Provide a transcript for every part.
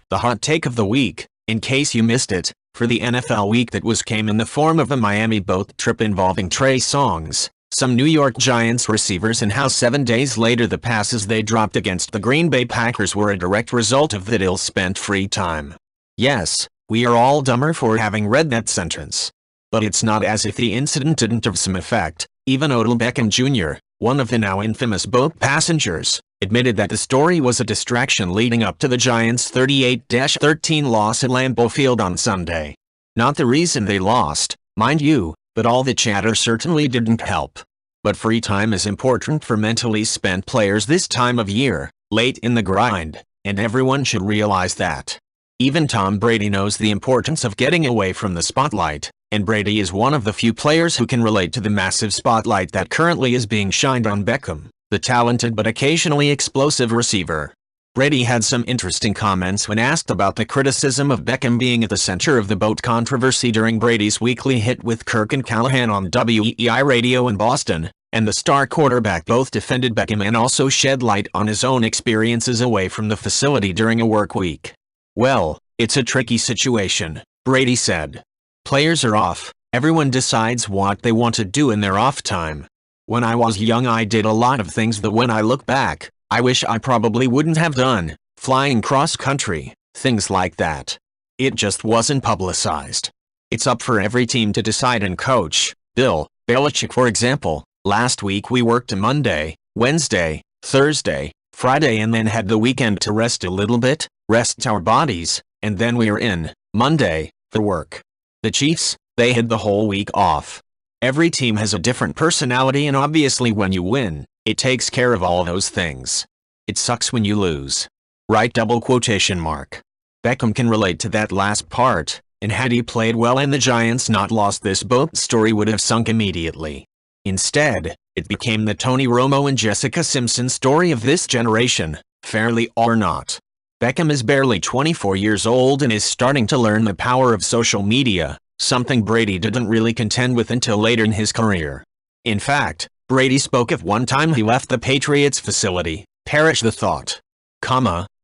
The hot take of the week, in case you missed it, for the NFL week that came in the form of a Miami boat trip involving Trey Songz, some New York Giants receivers, and how 7 days later the passes they dropped against the Green Bay Packers were a direct result of that ill-spent free time. Yes, we are all dumber for having read that sentence. But it's not as if the incident didn't have some effect. Even Odell Beckham Jr., one of the now infamous boat passengers, admitted that the story was a distraction leading up to the Giants' 38-13 loss at Lambeau Field on Sunday. Not the reason they lost, mind you, but all the chatter certainly didn't help. But free time is important for mentally spent players this time of year, late in the grind, and everyone should realize that. Even Tom Brady knows the importance of getting away from the spotlight, and Brady is one of the few players who can relate to the massive spotlight that currently is being shined on Beckham, the talented but occasionally explosive receiver. Brady had some interesting comments when asked about the criticism of Beckham being at the center of the boat controversy during Brady's weekly hit with Kirk and Callahan on WEEI radio in Boston, and the star quarterback both defended Beckham and also shed light on his own experiences away from the facility during a work week. "Well, it's a tricky situation," Brady said. "Players are off, everyone decides what they want to do in their off time. When I was young I did a lot of things that when I look back, I wish I probably wouldn't have done, flying cross-country, things like that. It just wasn't publicized. It's up for every team to decide, and Coach Bill Belichick, for example, last week we worked a Monday, Wednesday, Thursday, Friday, and then had the weekend to rest a little bit, rest our bodies, and then we're in, Monday, for work. The Chiefs, they had the whole week off. Every team has a different personality, and obviously when you win, it takes care of all those things. It sucks when you lose." Right? Beckham can relate to that last part, and had he played well and the Giants not lost, this boat story would have sunk immediately. Instead, it became the Tony Romo and Jessica Simpson story of this generation, fairly or not. Beckham is barely 24 years old and is starting to learn the power of social media, something Brady didn't really contend with until later in his career. In fact, Brady spoke of one time he left the Patriots facility, perish the thought,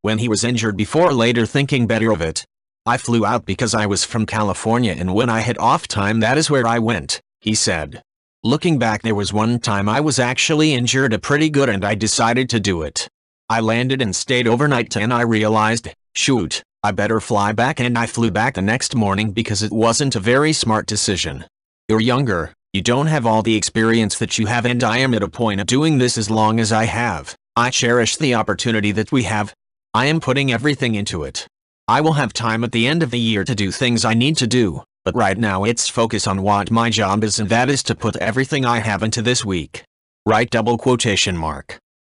when he was injured, before later thinking better of it. "I flew out because I was from California, and when I had off time that is where I went," he said. Looking back, there was one time I was actually injured pretty good and I decided to do it. I landed and stayed overnight and I realized, shoot, I better fly back, and I flew back the next morning because it wasn't a very smart decision. You're younger, you don't have all the experience that you have, and I am at a point of doing this as long as I have. I cherish the opportunity that we have. I am putting everything into it. I will have time at the end of the year to do things I need to do, but right now it's focus on what my job is, and that is to put everything I have into this week." Right?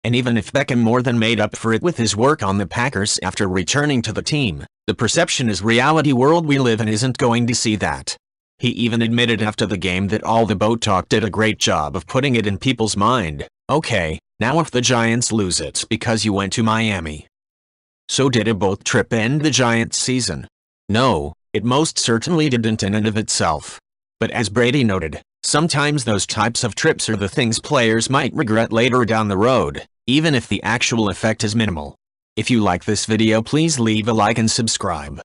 And even if Beckham more than made up for it with his work on the Packers after returning to the team, the perception is reality world we live in isn't going to see that. He even admitted after the game that all the boat talk did a great job of putting it in people's mind. "Okay, now if the Giants lose, it's because you went to Miami." So did a boat trip end the Giants' season? No, it most certainly didn't in and of itself. But as Brady noted, sometimes those types of trips are the things players might regret later down the road, even if the actual effect is minimal. If you like this video, please leave a like and subscribe.